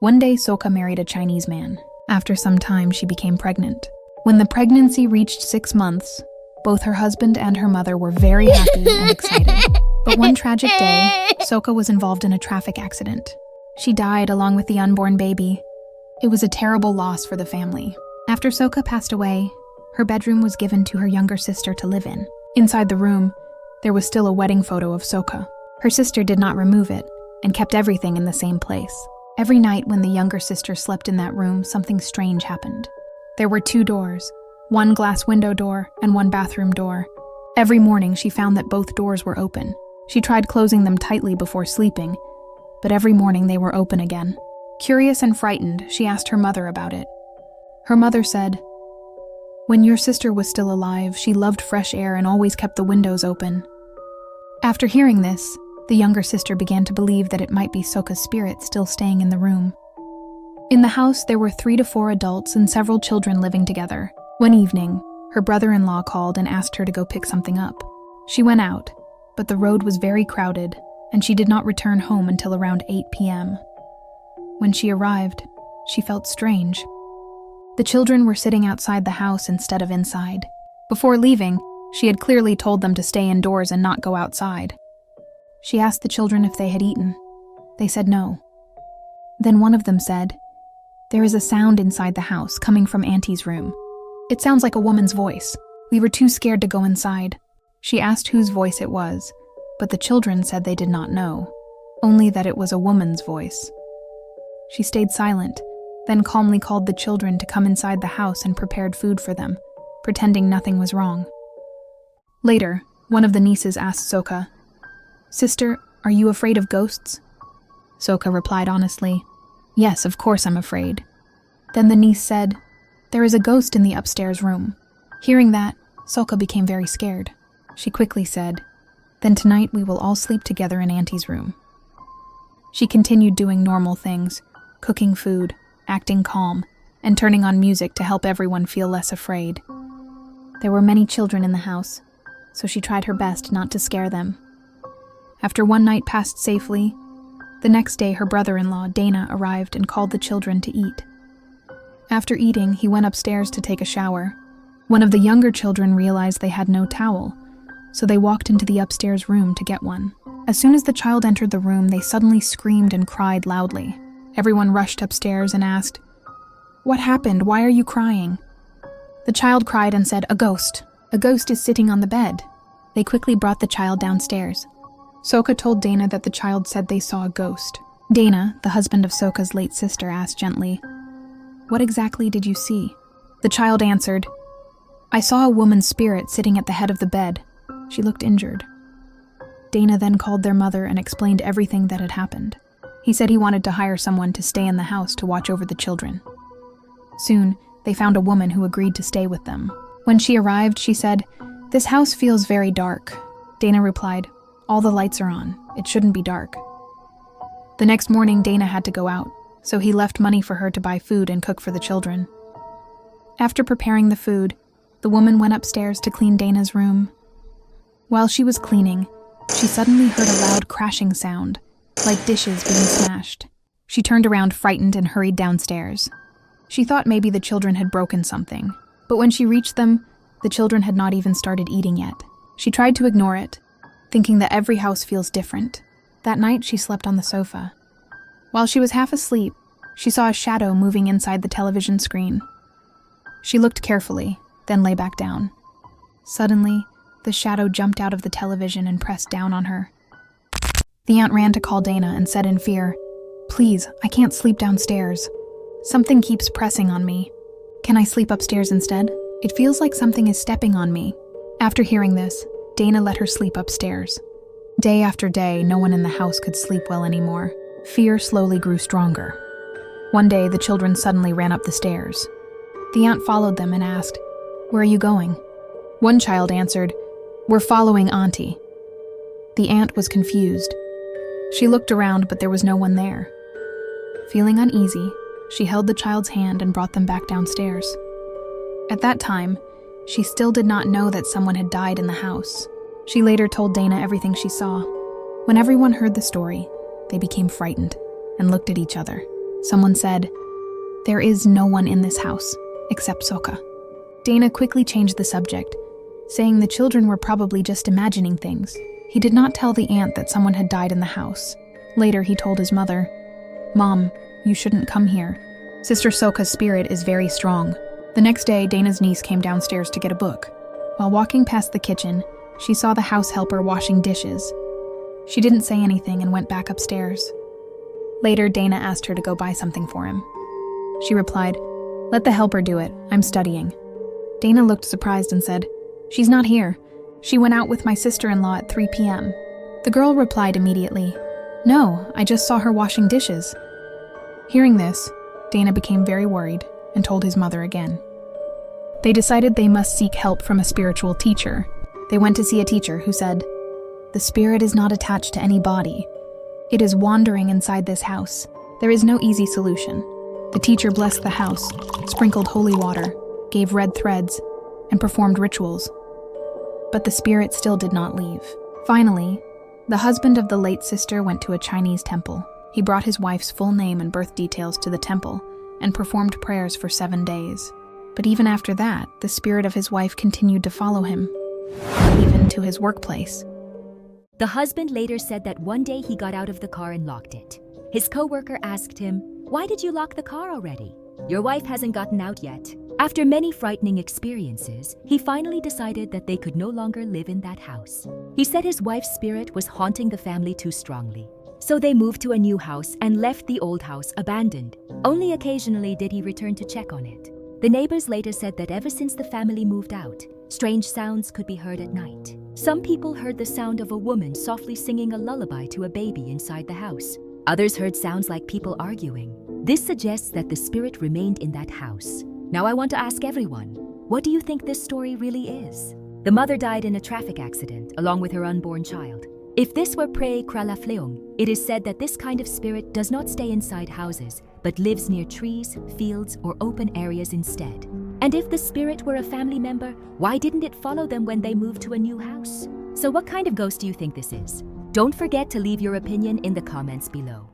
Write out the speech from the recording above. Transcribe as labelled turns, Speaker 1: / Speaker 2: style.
Speaker 1: One day, Soka married a Chinese man. After some time, she became pregnant. When the pregnancy reached 6 months, both her husband and her mother were very happy and excited. But one tragic day, Soka was involved in a traffic accident. She died along with the unborn baby. It was a terrible loss for the family. After Soka passed away, her bedroom was given to her younger sister to live in. Inside the room, there was still a wedding photo of Soka. Her sister did not remove it and kept everything in the same place. Every night when the younger sister slept in that room, something strange happened. There were 2 doors, one glass window door and one bathroom door. Every morning she found that both doors were open. She tried closing them tightly before sleeping, but every morning they were open again. Curious and frightened, she asked her mother about it. Her mother said, "When your sister was still alive, she loved fresh air and always kept the windows open." After hearing this, the younger sister began to believe that it might be Soka's spirit still staying in the room. In the house, there were 3 to 4 adults and several children living together. One evening, her brother-in-law called and asked her to go pick something up. She went out, but the road was very crowded, and she did not return home until around 8 p.m. When she arrived, she felt strange. The children were sitting outside the house instead of inside. Before leaving, she had clearly told them to stay indoors and not go outside. She asked the children if they had eaten. They said no. Then one of them said, "There is a sound inside the house coming from Auntie's room. It sounds like a woman's voice. We were too scared to go inside." She asked whose voice it was, but the children said they did not know, only that it was a woman's voice. She stayed silent, then calmly called the children to come inside the house and prepared food for them, pretending nothing was wrong. Later, one of the nieces asked Soka, "Sister, are you afraid of ghosts?" Soka replied honestly, "Yes, of course I'm afraid." Then the niece said, "There is a ghost in the upstairs room." Hearing that, Soka became very scared. She quickly said, "Then tonight we will all sleep together in Auntie's room." She continued doing normal things, cooking food, acting calm, and turning on music to help everyone feel less afraid. There were many children in the house, so she tried her best not to scare them. After one night passed safely, the next day her brother-in-law, Dana, arrived and called the children to eat. After eating, he went upstairs to take a shower. One of the younger children realized they had no towel, so they walked into the upstairs room to get one. As soon as the child entered the room, they suddenly screamed and cried loudly. Everyone rushed upstairs and asked, "What happened? Why are you crying?" The child cried and said, "A ghost. A ghost is sitting on the bed." They quickly brought the child downstairs. Soka told Dana that the child said they saw a ghost. Dana, the husband of Soka's late sister, asked gently, "What exactly did you see?" The child answered, "I saw a woman's spirit sitting at the head of the bed. She looked injured." Dana then called their mother and explained everything that had happened. He said he wanted to hire someone to stay in the house to watch over the children. Soon, they found a woman who agreed to stay with them. When she arrived, she said, "This house feels very dark." Dana replied, "All the lights are on. It shouldn't be dark." The next morning, Dana had to go out, so he left money for her to buy food and cook for the children. After preparing the food, the woman went upstairs to clean Dana's room. While she was cleaning, she suddenly heard a loud crashing sound, like dishes being smashed. She turned around frightened and hurried downstairs. She thought maybe the children had broken something, but when she reached them, the children had not even started eating yet. She tried to ignore it, thinking that every house feels different. That night, she slept on the sofa. While she was half asleep, she saw a shadow moving inside the television screen. She looked carefully, then lay back down. Suddenly, the shadow jumped out of the television and pressed down on her. The aunt ran to call Dana and said in fear, "Please, I can't sleep downstairs. Something keeps pressing on me. Can I sleep upstairs instead? It feels like something is stepping on me." After hearing this, Dana let her sleep upstairs. Day after day, no one in the house could sleep well anymore. Fear slowly grew stronger. One day, the children suddenly ran up the stairs. The aunt followed them and asked, "Where are you going?" One child answered, "We're following Auntie." The aunt was confused. She looked around, but there was no one there. Feeling uneasy, she held the child's hand and brought them back downstairs. At that time, she still did not know that someone had died in the house. She later told Dana everything she saw. When everyone heard the story, they became frightened and looked at each other. Someone said, "There is no one in this house, except Soka." Dana quickly changed the subject, saying the children were probably just imagining things. He did not tell the aunt that someone had died in the house. Later, he told his mother, "Mom, you shouldn't come here. Sister Soka's spirit is very strong." The next day, Dana's niece came downstairs to get a book. While walking past the kitchen, she saw the house helper washing dishes. She didn't say anything and went back upstairs. Later, Dana asked her to go buy something for him. She replied, "Let the helper do it. I'm studying." Dana looked surprised and said, "She's not here. She went out with my sister-in-law at 3 p.m. The girl replied immediately, "No, I just saw her washing dishes." Hearing this, Dana became very worried and told his mother again. They decided they must seek help from a spiritual teacher. They went to see a teacher who said, "The spirit is not attached to any body. It is wandering inside this house. There is no easy solution." The teacher blessed the house, sprinkled holy water, gave red threads, and performed rituals. But the spirit still did not leave. Finally, the husband of the late sister went to a Chinese temple. He brought his wife's full name and birth details to the temple and performed prayers for 7 days. But even after that, the spirit of his wife continued to follow him, even to his workplace.
Speaker 2: The husband later said that one day he got out of the car and locked it. His coworker asked him, "Why did you lock the car already? Your wife hasn't gotten out yet." After many frightening experiences, he finally decided that they could no longer live in that house. He said his wife's spirit was haunting the family too strongly. So they moved to a new house and left the old house abandoned. Only occasionally did he return to check on it. The neighbors later said that ever since the family moved out, strange sounds could be heard at night. Some people heard the sound of a woman softly singing a lullaby to a baby inside the house. Others heard sounds like people arguing. This suggests that the spirit remained in that house. Now I want to ask everyone, what do you think this story really is? The mother died in a traffic accident along with her unborn child. If this were Prey Kralafleong, it is said that this kind of spirit does not stay inside houses, but lives near trees, fields, or open areas instead. And if the spirit were a family member, why didn't it follow them when they moved to a new house? So what kind of ghost do you think this is? Don't forget to leave your opinion in the comments below.